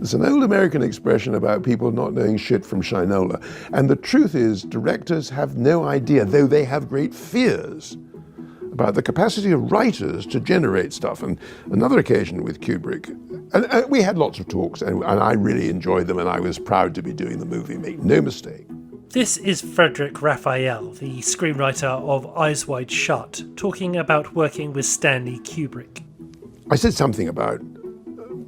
There's an old American expression about people not knowing shit from shinola. And the truth is, directors have no idea, though they have great fears, about the capacity of writers to generate stuff. And another occasion with Kubrick, and we had lots of talks, and I really enjoyed them, and I was proud to be doing the movie, make no mistake. This is Frederick Raphael, the screenwriter of Eyes Wide Shut, talking about working with Stanley Kubrick. I said something about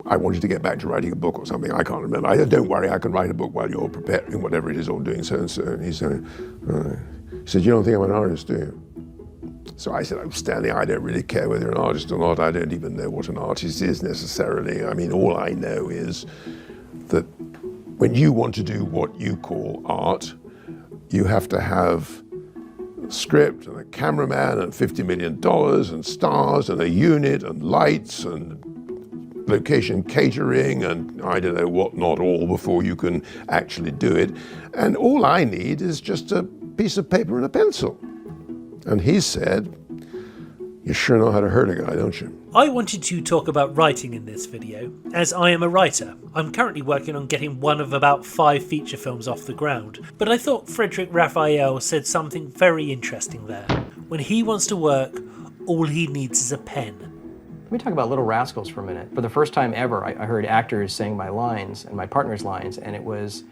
I wanted to get back to writing a book or something. I can't remember. I said, don't worry, I can write a book while you're preparing whatever it is or doing so and so. And he said, you don't think I'm an artist, do you? So I said, oh, Stanley, I don't really care whether you're an artist or not. I don't even know what an artist is necessarily. I mean, all I know is that when you want to do what you call art, you have to have a script and a cameraman and $50 million and stars and a unit and lights and location catering and I don't know what not all before you can actually do it. And all I need is just a piece of paper and a pencil. And he said, you sure know how to hurt a guy, don't you? I wanted to talk about writing in this video, as I am a writer. I'm currently working on getting one of about 5 feature films off the ground, but I thought Frederick Raphael said something very interesting there. When he wants to work, all he needs is a pen. Let me talk about Little Rascals for a minute. For the first time ever, I heard actors saying my lines and my partner's lines, and it was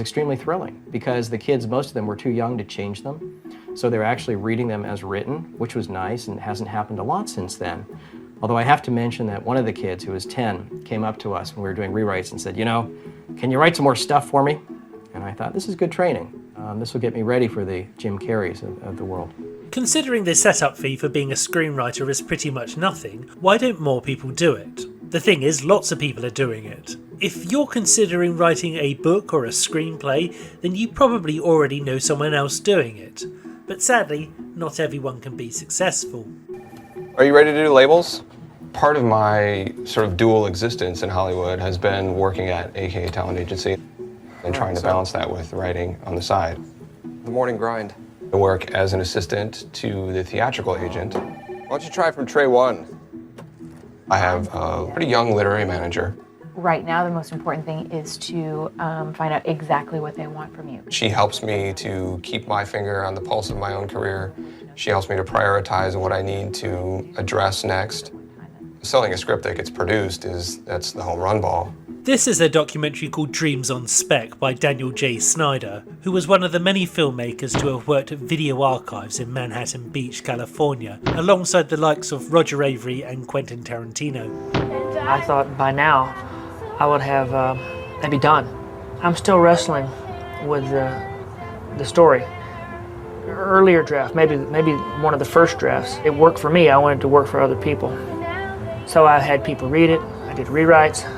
extremely thrilling because the kids, most of them were too young to change them. So they were actually reading them as written, which was nice and hasn't happened a lot since then. Although I have to mention that one of the kids, who was 10, came up to us when we were doing rewrites and said, you know, can you write some more stuff for me? And I thought, this is good training. This will get me ready for the Jim Carreys of the world. Considering the setup fee for being a screenwriter is pretty much nothing, why don't more people do it? The thing is, lots of people are doing it. If you're considering writing a book or a screenplay, then you probably already know someone else doing it. But sadly, not everyone can be successful. Are you ready to do labels? Part of my sort of dual existence in Hollywood has been working at AKA Talent Agency and trying to balance that with writing on the side. The morning grind. I work as an assistant to the theatrical agent. Why don't you try from tray 1? I have a pretty young literary manager. Right now, the most important thing is to find out exactly what they want from you. She helps me to keep my finger on the pulse of my own career. She helps me to prioritize what I need to address next. Selling a script that gets produced that's the home run ball. This is a documentary called Dreams on Spec by Daniel J. Snyder, who was one of the many filmmakers to have worked at video archives in Manhattan Beach, California, alongside the likes of Roger Avery and Quentin Tarantino. I thought by now I would have that'd be done. I'm still wrestling with the story. Earlier draft, maybe one of the first drafts, it worked for me. I wanted to work for other people. So I had people read it, I did rewrites.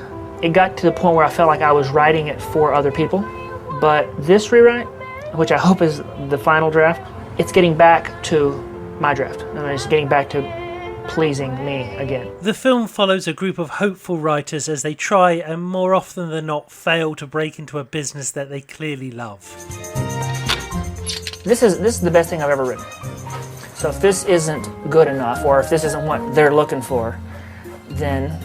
It got to the point where I felt like I was writing it for other people. But this rewrite, which I hope is the final draft, it's getting back to my draft. And it's getting back to pleasing me again. The film follows a group of hopeful writers as they try and more often than not fail to break into a business that they clearly love. This is the best thing I've ever written. So if this isn't good enough, or if this isn't what they're looking for, then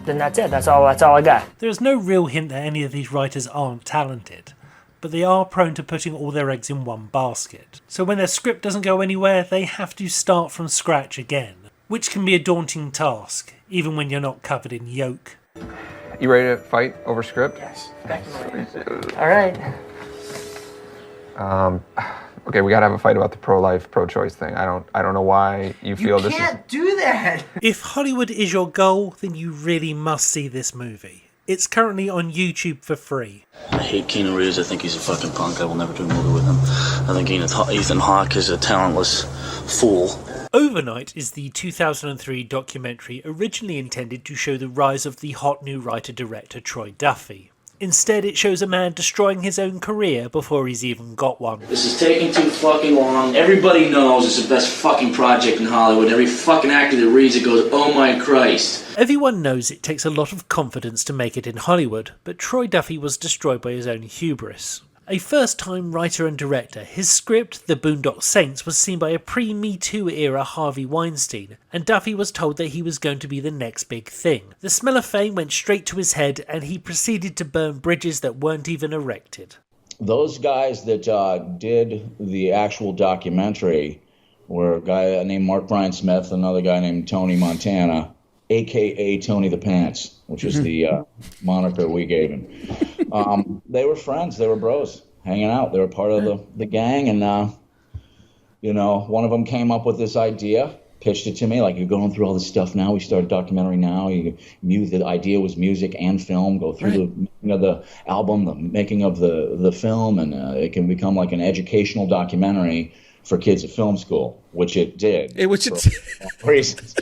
that's it. That's all I got. There is no real hint that any of these writers aren't talented, but they are prone to putting all their eggs in one basket. So when their script doesn't go anywhere, they have to start from scratch again, which can be a daunting task, even when you're not covered in yolk. You ready to fight over script? Yes. All right. Okay, we gotta have a fight about the pro-life, pro-choice thing. I don't know why you feel this is... You can't do that! If Hollywood is your goal, then you really must see this movie. It's currently on YouTube for free. I hate Keanu Reeves. I think he's a fucking punk. I will never do a movie with him. I think Ethan Hawke is a talentless fool. Overnight is the 2003 documentary originally intended to show the rise of the hot new writer-director Troy Duffy. Instead, it shows a man destroying his own career before he's even got one. This is taking too fucking long. Everybody knows it's the best fucking project in Hollywood. Every fucking actor that reads it goes, oh my Christ. Everyone knows it takes a lot of confidence to make it in Hollywood, but Troy Duffy was destroyed by his own hubris. A first-time writer and director, his script, The Boondock Saints, was seen by a pre-Me Too era Harvey Weinstein, and Duffy was told that he was going to be the next big thing. The smell of fame went straight to his head, and he proceeded to burn bridges that weren't even erected. Those guys that did the actual documentary were a guy named Mark Bryan Smith, another guy named Tony Montana, a.k.a. Tony the Pants, which is the moniker we gave him. They were friends. They were bros, hanging out. They were part of the gang, and, one of them came up with this idea, pitched it to me, like, you're going through all this stuff now. We start a documentary now. The idea was music and film. Go through the making of the album, the making of the film, and it can become like an educational documentary for kids at film school, which it did. For reasons.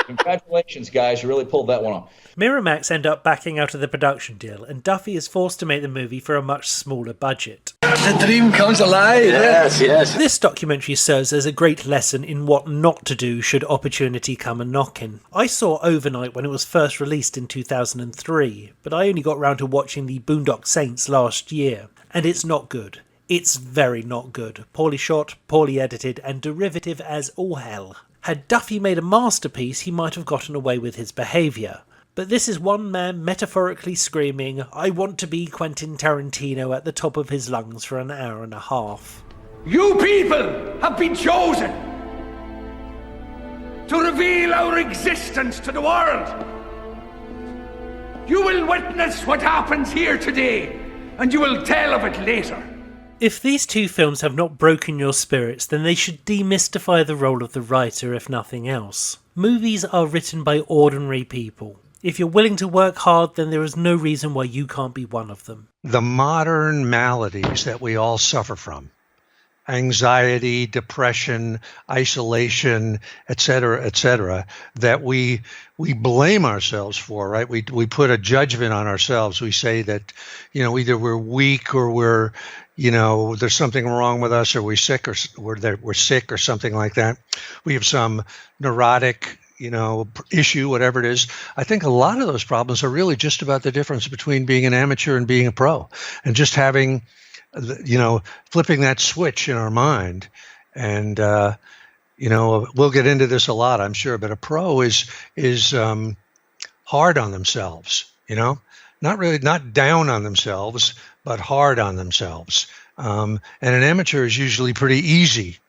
Congratulations, guys. You really pulled that one off. Miramax end up backing out of the production deal, and Duffy is forced to make the movie for a much smaller budget. The dream comes alive. Yes, yes. This documentary serves as a great lesson in what not to do should opportunity come a knockin'. I saw Overnight when it was first released in 2003, but I only got round to watching The Boondock Saints last year, and it's not good. It's very not good. Poorly shot, poorly edited, and derivative as all hell. Had Duffy made a masterpiece, he might have gotten away with his behaviour. But this is one man metaphorically screaming, "I want to be Quentin Tarantino" at the top of his lungs for an hour and a half. You people have been chosen to reveal our existence to the world. You will witness what happens here today, and you will tell of it later. If these two films have not broken your spirits, then they should demystify the role of the writer, if nothing else. Movies are written by ordinary people. If you're willing to work hard, then there is no reason why you can't be one of them. The modern maladies that we all suffer from, anxiety, depression, isolation, etc., that we blame ourselves for, right? We put a judgment on ourselves. We say that, either we're weak or we're, there's something wrong with us, or we're sick, or we're sick, or something like that. We have some neurotic, issue, whatever it is. I think a lot of those problems are really just about the difference between being an amateur and being a pro, and just having, flipping that switch in our mind. And, we'll get into this a lot, I'm sure, but a pro is hard on themselves, not down on themselves, but hard on themselves. And an amateur is usually pretty easy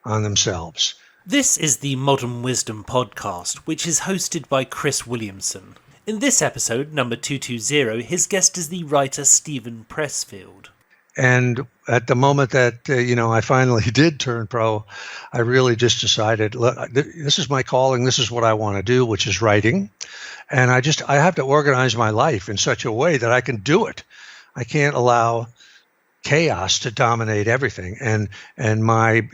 on themselves. This is the Modern Wisdom podcast, which is hosted by Chris Williamson. In this episode, number 220, his guest is the writer Stephen Pressfield. And at the moment that, I finally did turn pro, I really just decided, look, this is my calling. This is what I want to do, which is writing. And I have to organize my life in such a way that I can do it. I can't allow chaos to dominate everything, and my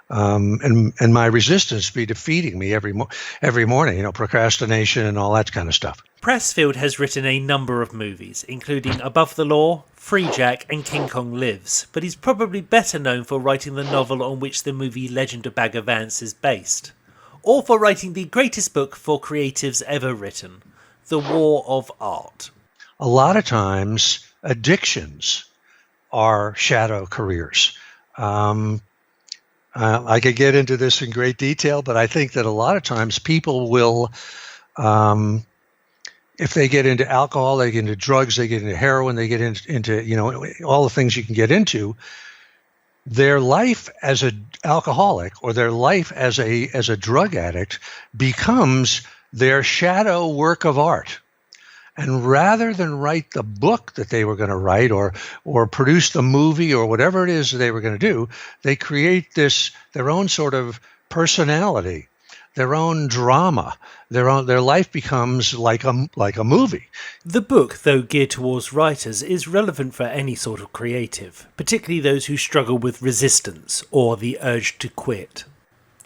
and my resistance be defeating me every morning. Procrastination and all that kind of stuff. Pressfield has written a number of movies, including Above the Law, Free Jack, and King Kong Lives, but he's probably better known for writing the novel on which the movie Legend of Bagger Vance is based, or for writing the greatest book for creatives ever written, The War of Art. A lot of times, addictions are shadow careers. I could get into this in great detail, but I think that a lot of times people will, if they get into alcohol, they get into drugs, they get into heroin, they get into all the things you can get into. Their life as an alcoholic or their life as a drug addict becomes their shadow work of art. And rather than write the book that they were going to write or produce the movie or whatever it is that they were going to do, they create their own sort of personality, their own drama. Their life becomes like a movie. The book, though geared towards writers, is relevant for any sort of creative, particularly those who struggle with resistance or the urge to quit.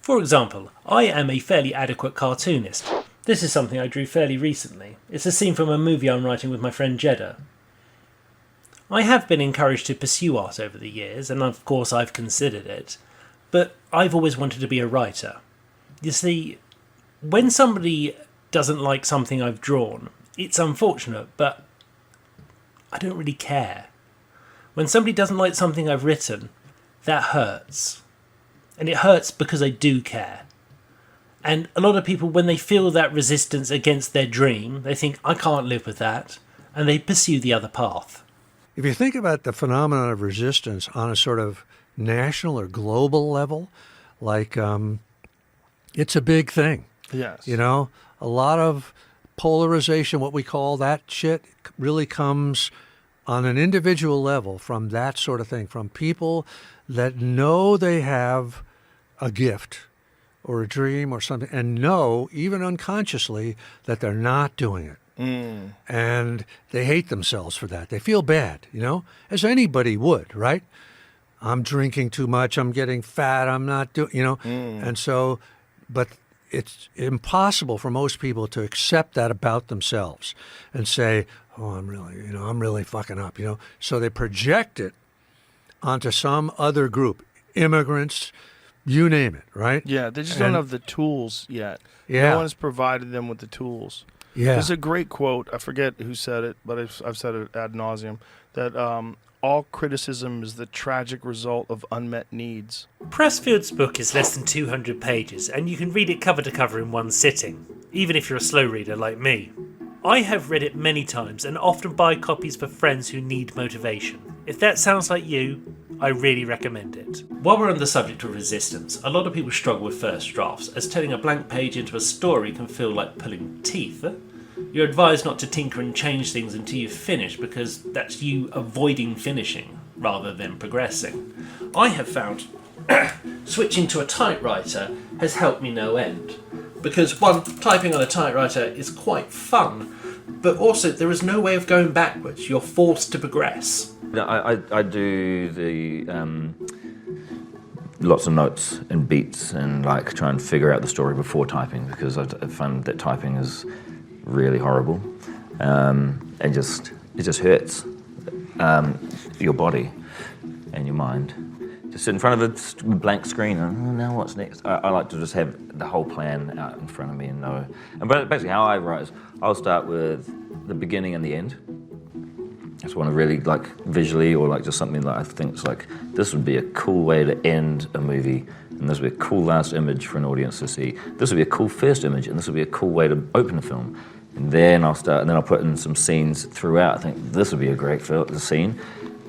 For example, I am a fairly adequate cartoonist. This is something I drew fairly recently. It's a scene from a movie I'm writing with my friend Jeddah. I have been encouraged to pursue art over the years, and of course I've considered it, but I've always wanted to be a writer. You see, when somebody doesn't like something I've drawn, it's unfortunate, but I don't really care. When somebody doesn't like something I've written, that hurts. And it hurts because I do care. And a lot of people, when they feel that resistance against their dream, they think, I can't live with that, and they pursue the other path. If you think about the phenomenon of resistance on a sort of national or global level, like it's a big thing. Yes. You know, a lot of polarization, what we call that shit, really comes on an individual level from that sort of thing, from people that know they have a gift or a dream or something, and know, even unconsciously, that they're not doing it. And they hate themselves for that. They feel bad, you know, as anybody would, right? I'm drinking too much, I'm getting fat, I'm not doing, you know. And so, but it's impossible for most people to accept that about themselves and say, oh, I'm really fucking up, you know. So they project it onto some other group, immigrants, you name it, right? Yeah, they just don't have the tools yet. Yeah. No one's provided them with the tools. Yeah. There's a great quote, I forget who said it, but I've said it ad nauseum, that all criticism is the tragic result of unmet needs. Pressfield's book is less than 200 pages, and you can read it cover to cover in one sitting, even if you're a slow reader like me. I have read it many times and often buy copies for friends who need motivation. If that sounds like you, I really recommend it. While we're on the subject of resistance, a lot of people struggle with first drafts, as turning a blank page into a story can feel like pulling teeth. You're advised not to tinker and change things until you've finished, because that's you avoiding finishing rather than progressing. I have found switching to a typewriter has helped me no end, because one, typing on a typewriter is quite fun, but also there is no way of going backwards. You're forced to progress. I do the lots of notes and beats and like try and figure out the story before typing, because I find that typing is really horrible, and it just hurts your body and your mind. Just sit in front of a blank screen and now what's next? I like to just have the whole plan out in front of me and know. And basically how I write is I'll start with the beginning and the end. I just want to really like visually, or like just something that I think is like, this would be a cool way to end a movie, and this would be a cool last image for an audience to see. This would be a cool first image, and this would be a cool way to open a film. And then I'll put in some scenes throughout. I think this would be a great scene.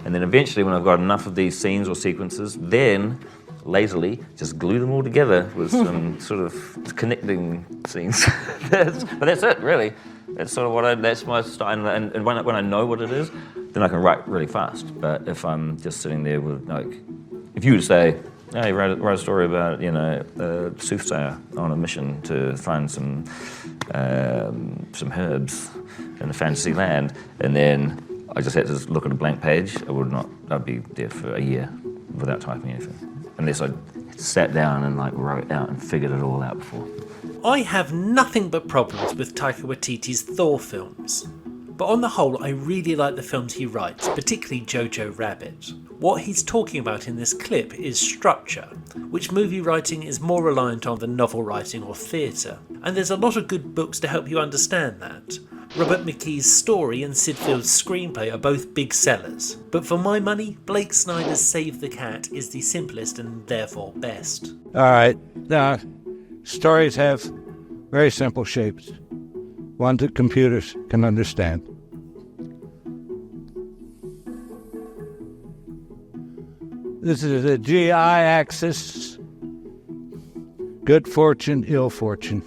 And then eventually, when I've got enough of these scenes or sequences, then lazily just glue them all together with some sort of connecting scenes. But that's it, really. That's sort of that's my style. And when I know what it is, then I can write really fast. But if I'm just sitting there with, like, if you were to say, hey, write a story about, you know, a soothsayer on a mission to find some herbs in a fantasy land, and then I just had to look at a blank page, I'd be there for a year without typing anything, unless I sat down and like wrote out and figured it all out before. I have nothing but problems with Taika Waititi's Thor films, but on the whole I really like the films he writes, particularly Jojo Rabbit. What he's talking about in this clip is structure, which movie writing is more reliant on than novel writing or theatre, and there's a lot of good books to help you understand that. Robert McKee's Story and Sid Field's Screenplay are both big sellers, but for my money, Blake Snyder's Save the Cat is the simplest and therefore best. All right, now, stories have very simple shapes, one that computers can understand. This is the GI axis, good fortune, ill fortune,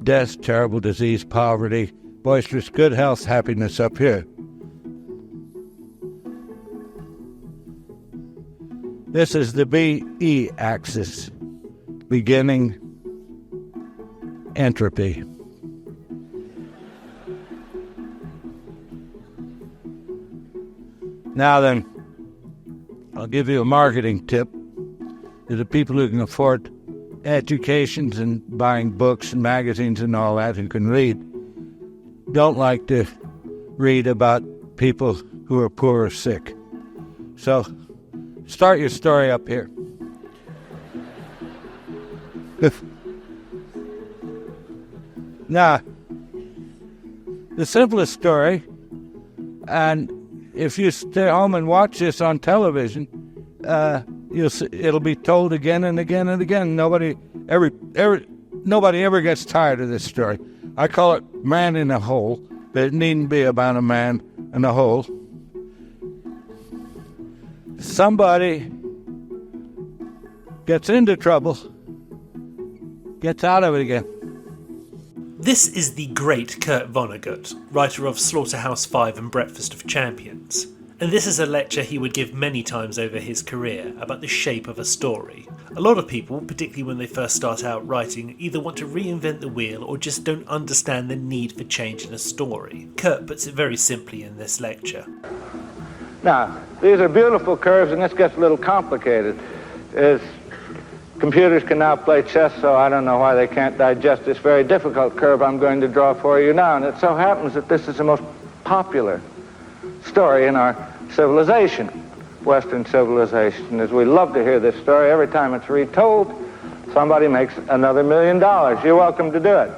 death, terrible disease, poverty, boisterous, good health, happiness up here. This is the BE axis, beginning, entropy. Now then, I'll give you a marketing tip to the people who can afford educations and buying books and magazines and all that, who can read. Don't like to read about people who are poor or sick. So, start your story up here. Now, the simplest story, and if you stay home and watch this on television, you'll see, it'll be told again and again and again. Nobody ever gets tired of this story. I call it Man in a Hole, but it needn't be about a man in a hole. Somebody gets into trouble, gets out of it again. This is the great Kurt Vonnegut, writer of Slaughterhouse-5 and Breakfast of Champions. And this is a lecture he would give many times over his career about the shape of a story. A lot of people, particularly when they first start out writing, either want to reinvent the wheel or just don't understand the need for change in a story. Kurt puts it very simply in this lecture. Now, these are beautiful curves, and this gets a little complicated. Computers can now play chess, so I don't know why they can't digest this very difficult curve I'm going to draw for you now. And it so happens that this is the most popular story in our civilization, Western civilization. As we love to hear this story, every time it's retold, somebody makes another $1 million. You're welcome to do it.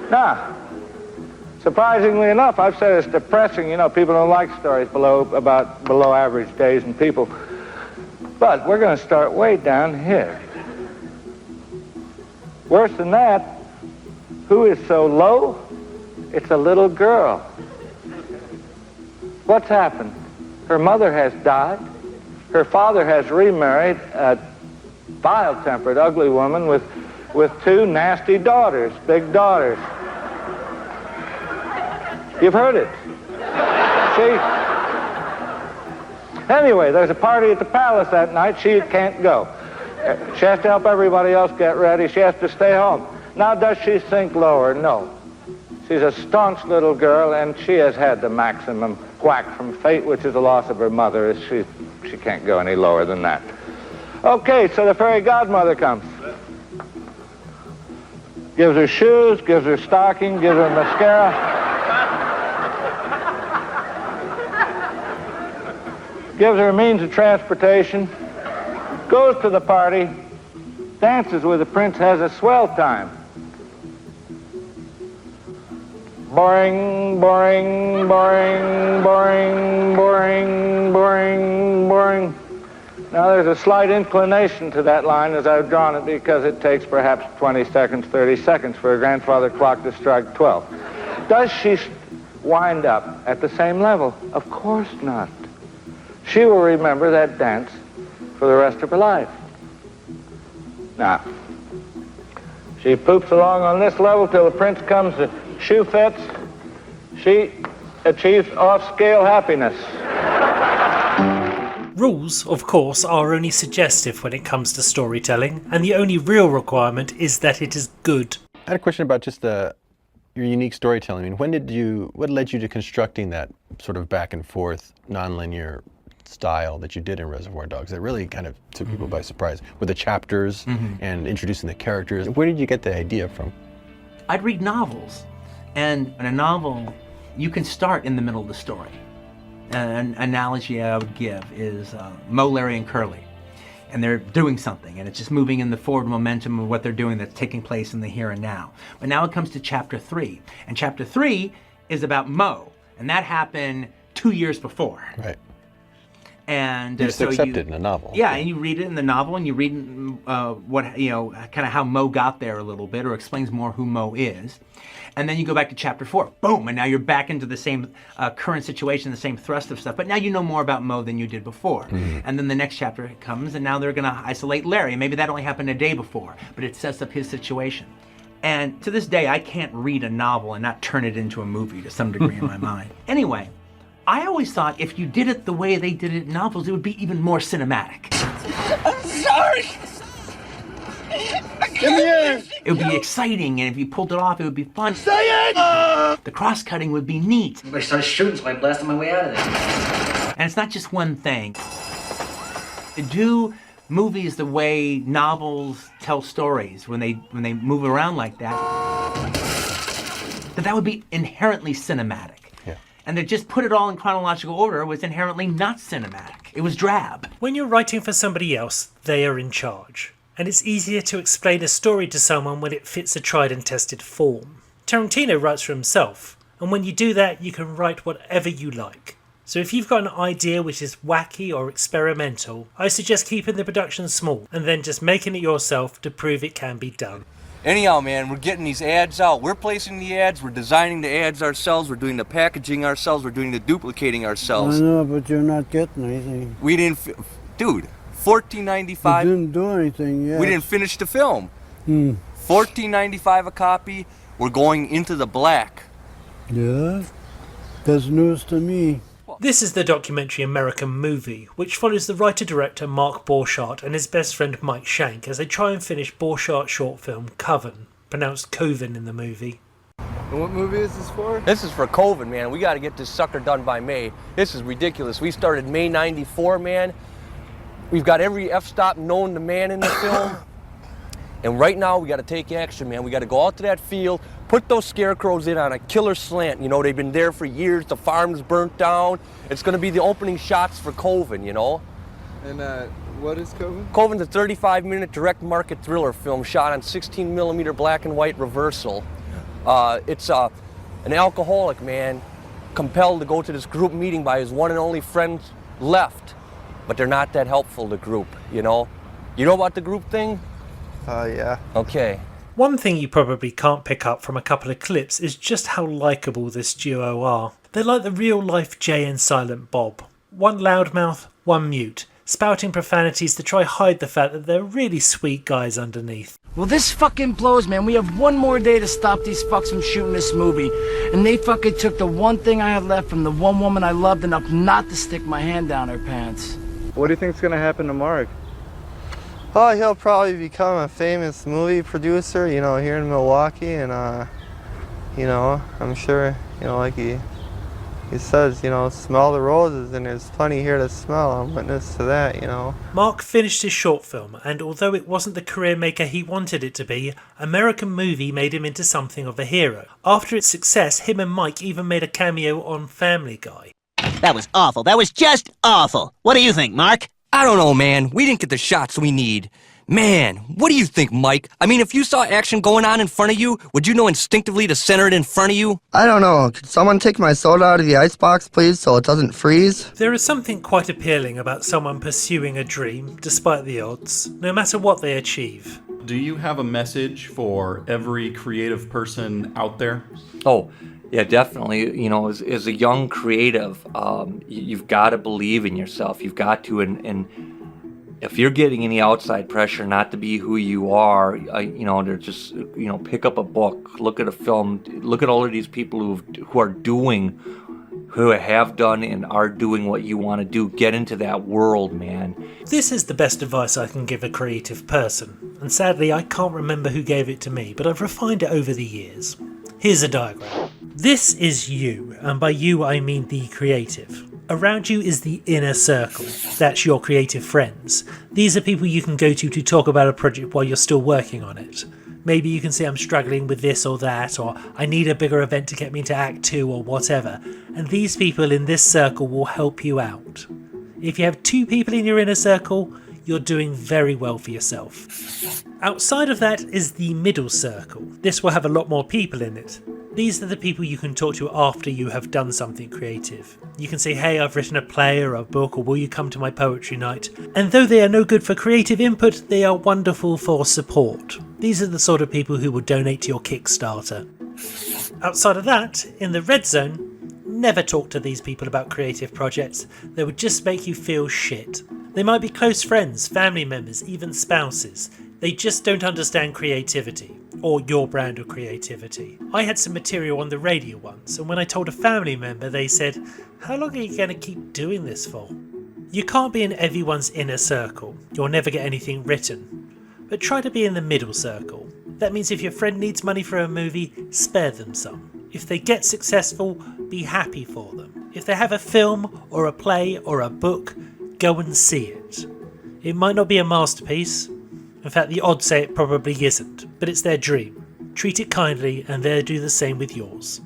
Now, surprisingly enough, I've said it's depressing. You know, people don't like stories about below average days and people. But we're going to start way down here. Worse than that, who is so low? It's a little girl. What's happened? Her mother has died. Her father has remarried a vile-tempered, ugly woman with two nasty daughters, big daughters. You've heard it. Anyway, there's a party at the palace that night. She can't go. She has to help everybody else get ready. She has to stay home. Now, does she sink lower? No. She's a staunch little girl, and she has had the maximum whack from fate, which is the loss of her mother. She can't go any lower than that. Okay, so the fairy godmother comes. Gives her shoes, gives her stocking, gives her mascara. Gives her a means of transportation. Goes to the party. Dances with the prince, has a swell time. Boring, boring, boring, boring, boring, boring, boring. Now there's a slight inclination to that line as I've drawn it because it takes perhaps 20 seconds, 30 seconds for a grandfather clock to strike 12. Does she wind up at the same level? Of course not. She will remember that dance for the rest of her life. Now, she poops along on this level till the prince comes to shoe fits. She achieves off-scale happiness. Rules, of course, are only suggestive when it comes to storytelling, and the only real requirement is that it is good. I had a question about just your unique storytelling. I mean, what led you to constructing that sort of back and forth, nonlinear style that you did in Reservoir Dogs? That really kind of took people by surprise with the chapters and introducing the characters. Where did you get the idea from? I'd read novels, and in a novel, you can start in the middle of the story. An analogy I would give is Moe, Larry, and Curly. And they're doing something, and it's just moving in the forward momentum of what they're doing that's taking place in the here and now. But now it comes to chapter 3, and chapter 3 is about Moe, and that happened 2 years before. Right. And you just accept it in a novel. Yeah, and you read it in the novel, and you read kind of how Moe got there a little bit, or explains more who Moe is. And then you go back to chapter 4, boom, and now you're back into the same current situation, the same thrust of stuff. But now you know more about Moe than you did before. And then the next chapter comes, and now they're going to isolate Larry. Maybe that only happened a day before, but it sets up his situation. And to this day, I can't read a novel and not turn it into a movie to some degree in my mind. Anyway, I always thought if you did it the way they did it in novels, it would be even more cinematic. I'm sorry! Give me in! It would be exciting, and if you pulled it off, it would be fun. Say it! The cross-cutting would be neat. I started shooting, so I blasted my way out of there. And it's not just one thing. Do movies the way novels tell stories when they move around like that, that would be inherently cinematic. And to just put it all in chronological order was inherently not cinematic. It was drab. When you're writing for somebody else, they are in charge. And it's easier to explain a story to someone when it fits a tried and tested form. Tarantino writes for himself, and when you do that, you can write whatever you like. So if you've got an idea which is wacky or experimental, I suggest keeping the production small and then just making it yourself to prove it can be done. Anyhow, man, we're getting these ads out. We're placing the ads, we're designing the ads ourselves, we're doing the packaging ourselves, we're doing the duplicating ourselves. I know, but you're not getting anything. We didn't, dude, $14.95. You didn't do anything yet. We didn't finish the film. $14.95 a copy. We're going into the black. Yeah, that's news to me. This is the documentary American Movie, which follows the writer-director Mark Borchardt and his best friend Mike Shank as they try and finish Borchardt's short film Coven, pronounced Coven in the movie. And what movie is this for? This is for Coven, man. We got to get this sucker done by May. This is ridiculous. We started May '94, man. We've got every f-stop known to man in the film. And right now, we got to take action, man. We got to go out to that field, put those scarecrows in on a killer slant. You know, they've been there for years. The farm's burnt down. It's going to be the opening shots for Coven, you know? And what is Coven? Coven's a 35-minute direct market thriller film shot on 16mm black and white reversal. It's an alcoholic, man, compelled to go to this group meeting by his one and only friend left. But they're not that helpful, the group, you know? You know about the group thing? Yeah. Okay. One thing you probably can't pick up from a couple of clips is just how likeable this duo are. They're like the real-life Jay and Silent Bob. One loudmouth, one mute, spouting profanities to try hide the fact that they're really sweet guys underneath. Well, this fucking blows, man. We have one more day to stop these fucks from shooting this movie. And they fucking took the one thing I had left from the one woman I loved enough not to stick my hand down her pants. What do you think's gonna happen to Mark? Oh, he'll probably become a famous movie producer, you know, here in Milwaukee, and you know, I'm sure, you know, like he says, you know, smell the roses, and there's plenty here to smell. I'm witness to that, you know. Mark finished his short film, and although it wasn't the career maker he wanted it to be, American Movie made him into something of a hero. After its success, him and Mike even made a cameo on Family Guy. That was awful. That was just awful. What do you think, Mark? I don't know, man. We didn't get the shots we need. Man, what do you think, Mike? I mean, if you saw action going on in front of you, would you know instinctively to center it in front of you? I don't know. Could someone take my soda out of the icebox, please, so it doesn't freeze? There is something quite appealing about someone pursuing a dream, despite the odds, no matter what they achieve. Do you have a message for every creative person out there? Oh, yeah, definitely. You know, as a young creative, you've got to believe in yourself. You've got to, and if you're getting any outside pressure not to be who you are, you know, they're just, you know, pick up a book, look at a film, look at all of these people who are doing, who have done and are doing what you want to do. Get into that world, man. This is the best advice I can give a creative person, and sadly I can't remember who gave it to me, but I've refined it over the years. Here's a diagram. This is you, and by you I mean the creative. Around you is the inner circle. That's your creative friends. These are people you can go to talk about a project while you're still working on it. Maybe you can say I'm struggling with this or that, or I need a bigger event to get me into Act 2 or whatever, and these people in this circle will help you out. If you have 2 people in your inner circle, you're doing very well for yourself. Outside of that is the middle circle. This will have a lot more people in it. These are the people you can talk to after you have done something creative. You can say, hey, I've written a play or a book, or will you come to my poetry night? And though they are no good for creative input, they are wonderful for support. These are the sort of people who will donate to your Kickstarter. Outside of that, in the red zone, never talk to these people about creative projects. They would just make you feel shit. They might be close friends, family members, even spouses. They just don't understand creativity, or your brand of creativity. I had some material on the radio once, and when I told a family member, they said, how long are you going to keep doing this for? You can't be in everyone's inner circle. You'll never get anything written. But try to be in the middle circle. That means if your friend needs money for a movie, spare them some. If they get successful, be happy for them. If they have a film, or a play, or a book, go and see it. It might not be a masterpiece. In fact, the odds say it probably isn't, but it's their dream. Treat it kindly and they'll do the same with yours.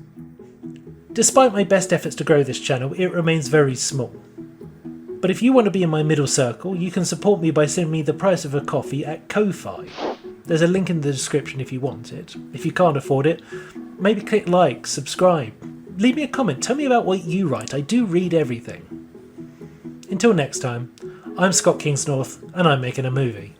Despite my best efforts to grow this channel, it remains very small. But if you want to be in my middle circle, you can support me by sending me the price of a coffee at Ko-Fi. There's a link in the description if you want it. If you can't afford it, maybe click like, subscribe, leave me a comment. Tell me about what you write. I do read everything. Until next time, I'm Scott Kingsnorth, and I'm making a movie.